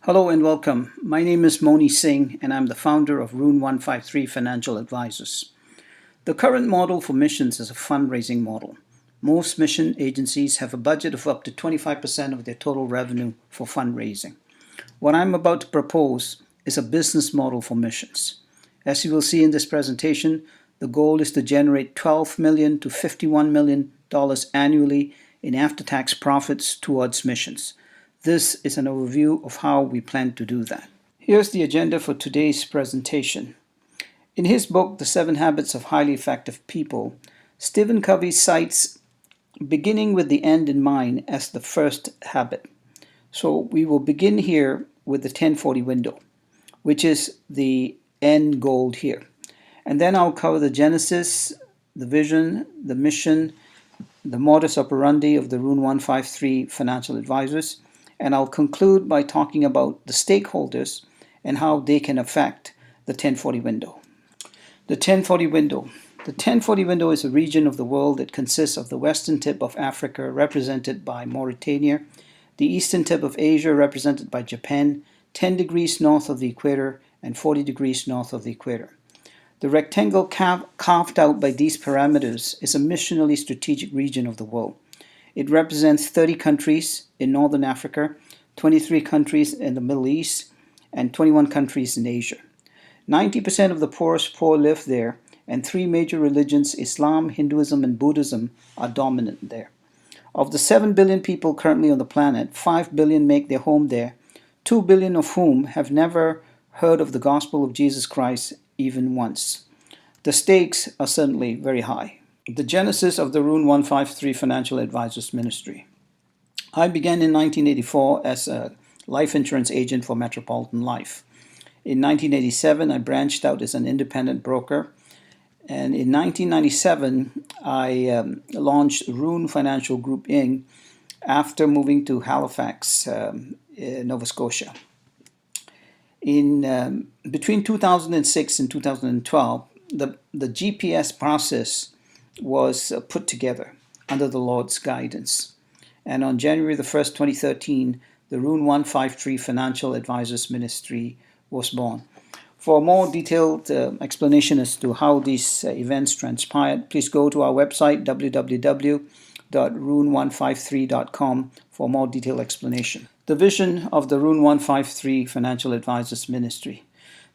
Hello and welcome. My name is Moni Singh and I'm the founder of Rune 153 Financial Advisors. The current model for missions is a fundraising model. Most mission agencies have a budget of up to 25% of their total revenue for fundraising. What I'm about to propose is a business model for missions. As you will see in this presentation, the goal is to generate $12 million to $51 million annually in after-tax profits towards missions. This is an overview of how we plan to do that. Here's the agenda for today's presentation. In his book, The 7 Habits of Highly Effective People, Stephen Covey cites beginning with the end in mind as the first habit. So we will begin here with the 10-40 window, which is the end goal here. And then I'll cover the genesis, the vision, the mission, the modus operandi of the Rune 153 Financial Advisors, and I'll conclude by talking about the stakeholders and how they can affect the 1040 window. The 1040 window. The 1040 window is a region of the world that consists of the western tip of Africa, represented by Mauritania, the eastern tip of Asia, represented by Japan, 10 degrees north of the equator, and 40 degrees north of the equator. The rectangle carved out by these parameters is a missionally strategic region of the world. It represents 30 countries in Northern Africa, 23 countries in the Middle East, and 21 countries in Asia. 90% of the poorest poor live there, and 3 major religions, Islam, Hinduism, and Buddhism, are dominant there. Of the 7 billion people currently on the planet, 5 billion make their home there, 2 billion of whom have never heard of the gospel of Jesus Christ even once. The stakes are certainly very high. The genesis of the Rune 153 Financial Advisors Ministry. I began in 1984 as a life insurance agent for Metropolitan Life. In 1987, I branched out as an independent broker. And in 1997, I launched Rune Financial Group Inc. after moving to Halifax, Nova Scotia. Between 2006 and 2012, the GPS process was put together under the Lord's guidance. And on January the 1st, 2013, the Rune 153 Financial Advisors Ministry was born. For a more detailed explanation as to how these events transpired, please go to our website, www.rune153.com, for more detailed explanation. The vision of the Rune 153 Financial Advisors Ministry.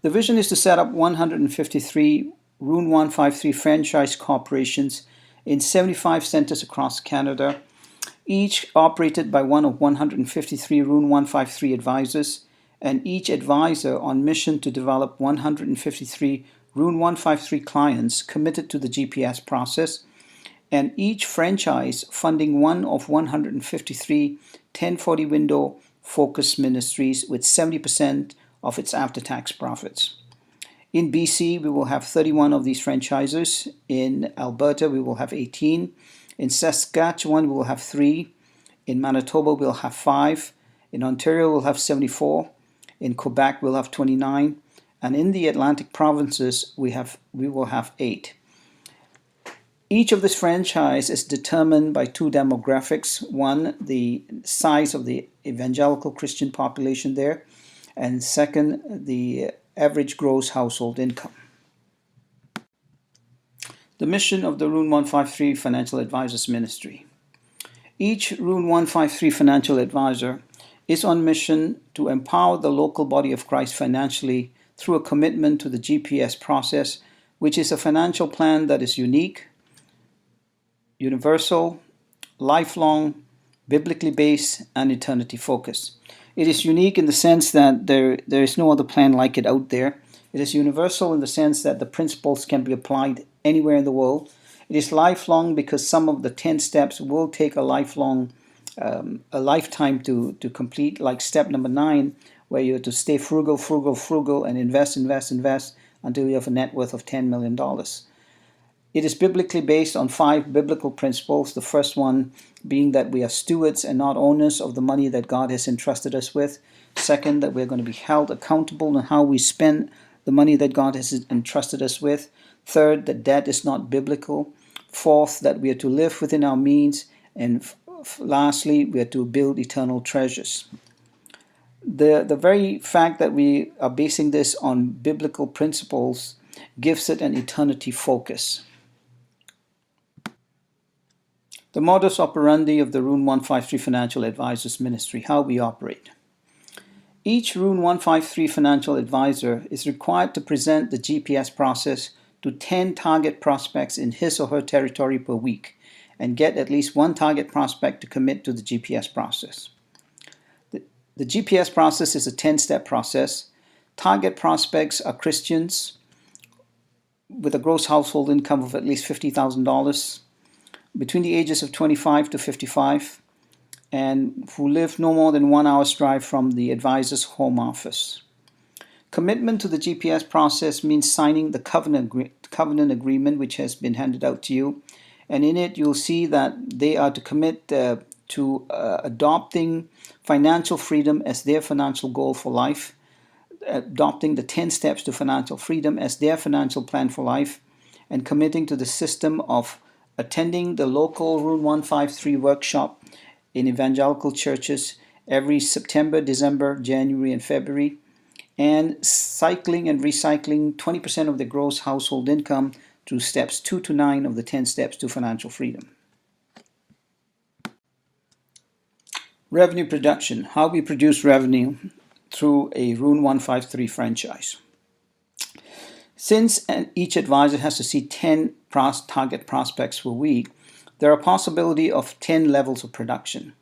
The vision is to set up 153 Rune 153 franchise corporations in 75 centers across Canada, each operated by one of 153 Rune 153 advisors, and each advisor on mission to develop 153 Rune 153 clients committed to the GPS process, and each franchise funding one of 153 1040 window focus ministries with 70% of its after-tax profits. In BC, we will have 31 of these franchises. In Alberta, we will have 18. In Saskatchewan, we will have 3. In Manitoba, we'll have 5. In Ontario, we'll have 74. In Quebec, we'll have 29. And in the Atlantic provinces, we will have 8. Each of this franchise is determined by 2 demographics. One, the size of the evangelical Christian population there. And second, the average gross household income. The mission of the Rune 153 Financial Advisors Ministry. Each Rune 153 Financial Advisor is on mission to empower the local body of Christ financially through a commitment to the GPS process, which is a financial plan that is unique, universal, lifelong, biblically based, and eternity focused. It is unique in the sense that there is no other plan like it out there. It is universal in the sense that the principles can be applied anywhere in the world. It is lifelong because some of the 10 steps will take a lifetime to complete, like step number 9, where you have to stay frugal, and invest until you have a net worth of $10 million. It is biblically based on 5 biblical principles. The first one being that we are stewards and not owners of the money that God has entrusted us with. Second, that we're going to be held accountable on how we spend the money that God has entrusted us with. Third, that debt is not biblical. Fourth, that we are to live within our means. And lastly, we are to build eternal treasures. The very fact that we are basing this on biblical principles gives it an eternity focus. The modus operandi of the Rune 153 Financial Advisors Ministry, how we operate. Each Rune 153 financial advisor is required to present the GPS process to 10 target prospects in his or her territory per week and get at least one target prospect to commit to the GPS process. The GPS process is a 10-step process. Target prospects are Christians with a gross household income of at least $50,000, between the ages of 25 to 55, and who live no more than 1 hour's drive from the advisor's home office. Commitment to the GPS process means signing the covenant agreement which has been handed out to you, and in it you'll see that they are to commit to adopting financial freedom as their financial goal for life, adopting the 10 steps to financial freedom as their financial plan for life, and committing to the system of attending the local Rune 153 workshop in evangelical churches every September, December, January, and February, and cycling and recycling 20% of the gross household income through steps 2 to 9 of the 10 steps to financial freedom. Revenue production, how we produce revenue through a Rune 153 franchise. Since each advisor has to see 10 target prospects per week, there are a possibility of 10 levels of production.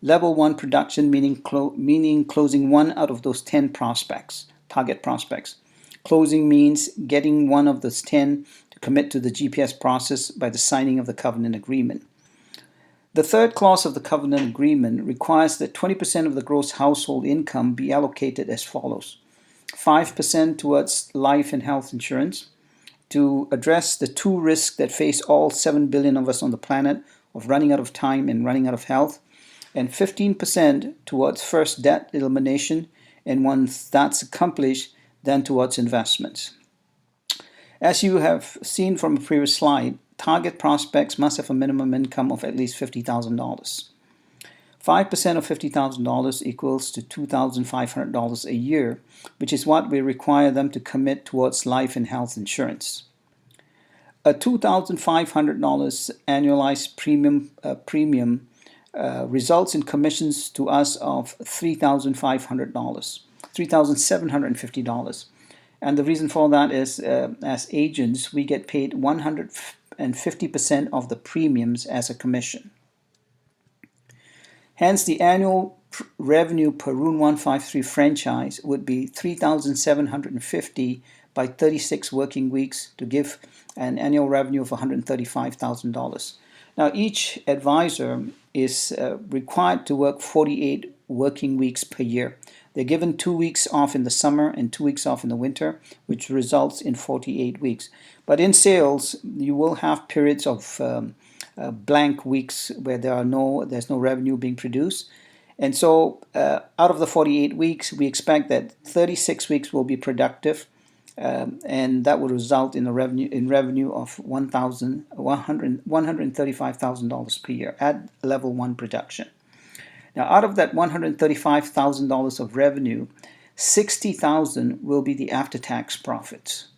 Level 1 production meaning closing one out of those 10 prospects, target prospects. Closing means getting one of those 10 to commit to the GPS process by the signing of the covenant agreement. The third clause of the covenant agreement requires that 20% of the gross household income be allocated as follows. 5% towards life and health insurance to address the two risks that face all 7 billion of us on the planet of running out of time and running out of health, and 15% towards first debt elimination, and once that's accomplished, then towards investments. As you have seen from a previous slide, target prospects must have a minimum income of at least $50,000. 5% of $50,000 equals to $2,500 a year, which is what we require them to commit towards life and health insurance. A $2,500 annualized premium results in commissions to us of $3,750. And the reason for that is, as agents, we get paid 150% of the premiums as a commission. Hence, the annual revenue per Rune 153 franchise would be $3,750 by 36 working weeks to give an annual revenue of $135,000. Now, each advisor is required to work 48 working weeks per year. They're given 2 weeks off in the summer and 2 weeks off in the winter, which results in 48 weeks. But in sales, you will have periods of blank weeks where there's no revenue being produced. And so out of the 48 weeks, we expect that 36 weeks will be productive, and that will result in a revenue of $135,000 per year at level 1 production. Now, out of that $135,000 of revenue, $60,000 will be the after-tax profits.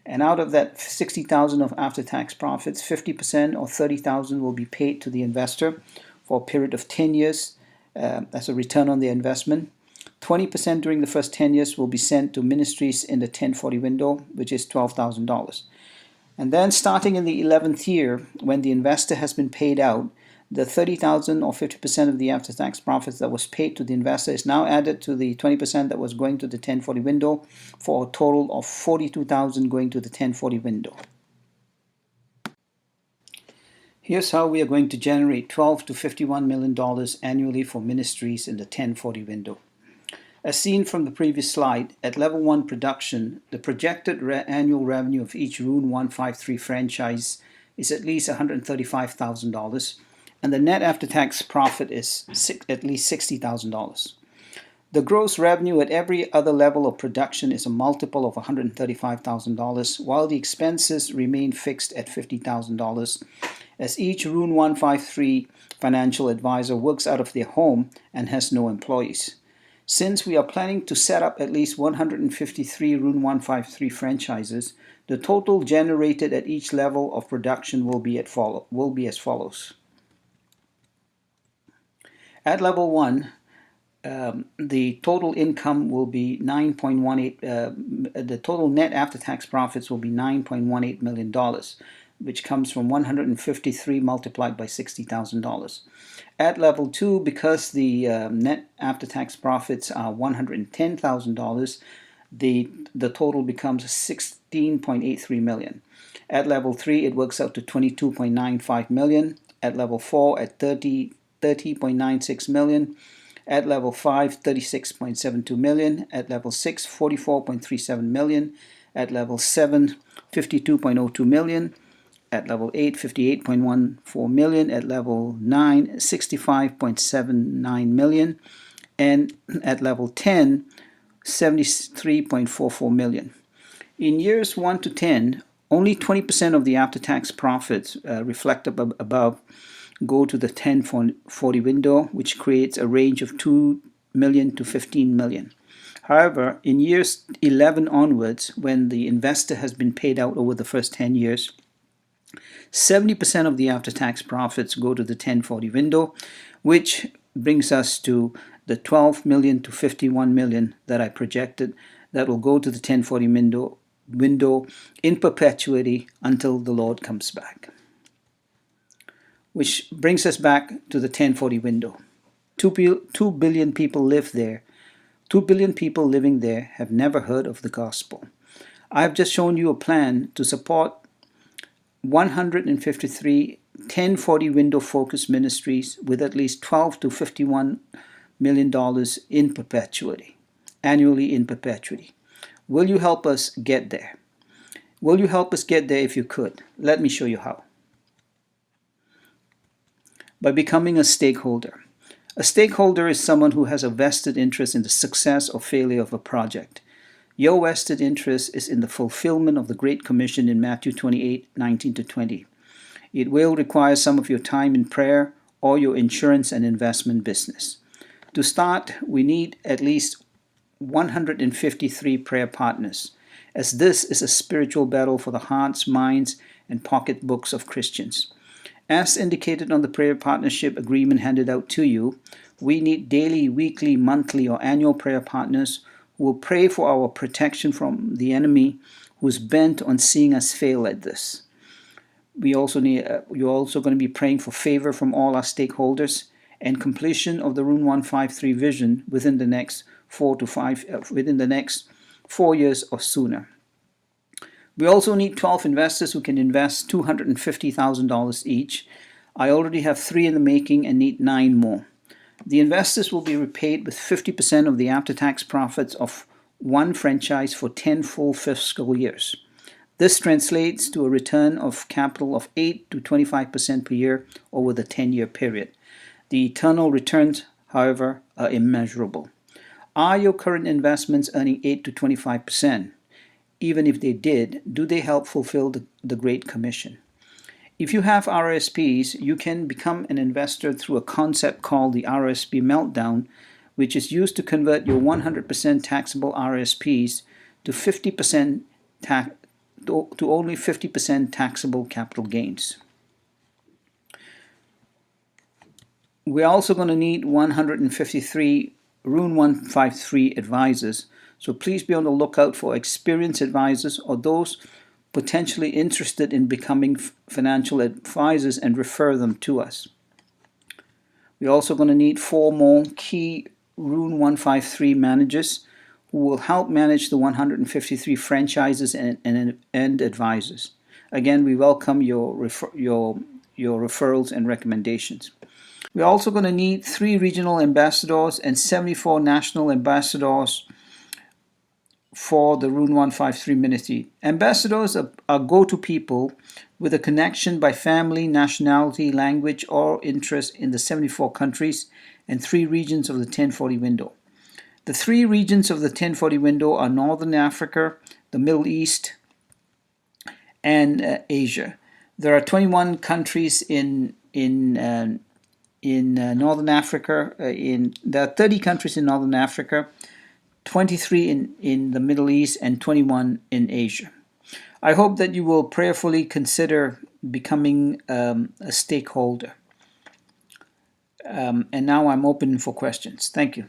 And out of that $60,000 of after-tax profits, 50% or $30,000 will be paid to the investor for a period of 10 years as a return on their investment. 20% during the first 10 years will be sent to ministries in the 1040 window, which is $12,000. And then starting in the 11th year, when the investor has been paid out, the $30,000 or 50% of the after-tax profits that was paid to the investor is now added to the 20% that was going to the 1040 window for a total of $42,000 going to the 1040 window. Here's how we are going to generate $12 to $51 million annually for ministries in the 1040 window. As seen from the previous slide, at level 1 production, the projected annual revenue of each Rune 153 franchise is at least $135,000, and the net after-tax profit is at least $60,000. The gross revenue at every other level of production is a multiple of $135,000, while the expenses remain fixed at $50,000, as each Rune 153 financial advisor works out of their home and has no employees. Since we are planning to set up at least 153 Rune 153 franchises, the total generated at each level of production will be as follows. At level 1, the total income will be 9.18. The total net after-tax profits will be $9.18 million, which comes from 153 multiplied by $60,000. At level 2, because the net after-tax profits are $110,000, the total becomes $16.83 million. At level 3, it works out to $22.95 million. At level 4, at $30.96 million. At level 5, $36.72 million. At level 6, $44.37 million. At level 7, $52.02 million. At level 8, $58.14 million. At level 9, $65.79 million. And at level 10, $73.44 million. In years 1 to 10, only 20% of the after-tax profits reflected above go to the 1040 window, which creates a range of $2 million to $15 million. However, in years 11 onwards, when the investor has been paid out over the first 10 years, 70% of the after-tax profits go to the 1040 window, which brings us to the $12 million to $51 million that I projected that will go to the 1040 window in perpetuity until the Lord comes back. Which brings us back to the 1040 window. 2 billion people live there. 2 billion people living there have never heard of the gospel. I've just shown you a plan to support 153 1040 window focused ministries with at least $12 to $51 million in perpetuity, annually in perpetuity. Will you help us get there? Will you help us get there if you could? Let me show you how. By becoming a stakeholder. A stakeholder is someone who has a vested interest in the success or failure of a project. Your vested interest is in the fulfillment of the Great Commission in Matthew 28:19-20. It will require some of your time in prayer or your insurance and investment business. To start, we need at least 153 prayer partners, as this is a spiritual battle for the hearts, minds, and pocketbooks of Christians. As indicated on the prayer partnership agreement handed out to you, we need daily, weekly, monthly, or annual prayer partners who will pray for our protection from the enemy who is bent on seeing us fail at this. You're also going to be praying for favor from all our stakeholders and completion of the Rune 153 vision within the next 4 years or sooner. We also need 12 investors who can invest $250,000 each. I already have 3 in the making and need 9 more. The investors will be repaid with 50% of the after-tax profits of one franchise for 10 full fiscal years. This translates to a return of capital of 8 to 25% per year over the 10-year period. The eternal returns, however, are immeasurable. Are your current investments earning 8 to 25%? Even if they did, do they help fulfill the Great Commission? If you have RSPs, you can become an investor through a concept called the RSP meltdown, which is used to convert your 100% taxable RSPs to only 50% taxable capital gains. We're also going to need 153 Rune 153 advisors, so please be on the lookout for experienced advisors or those potentially interested in becoming financial advisors and refer them to us. We're also going to need 4 more key Rune 153 managers who will help manage the 153 franchises and advisors. Again, we welcome your referrals and recommendations. We're also going to need 3 regional ambassadors and 74 national ambassadors for the Rune 153 ministry. Ambassadors are go-to people with a connection by family, nationality, language, or interest in the 74 countries and 3 regions of the 1040 window. The 3 regions of the 1040 window are Northern Africa, the Middle East, and Asia. There are 21 countries in in Northern Africa. There are 30 countries in Northern Africa, 23 in the Middle East, and 21 in Asia. I hope that you will prayerfully consider becoming a stakeholder. And now I'm open for questions. Thank you.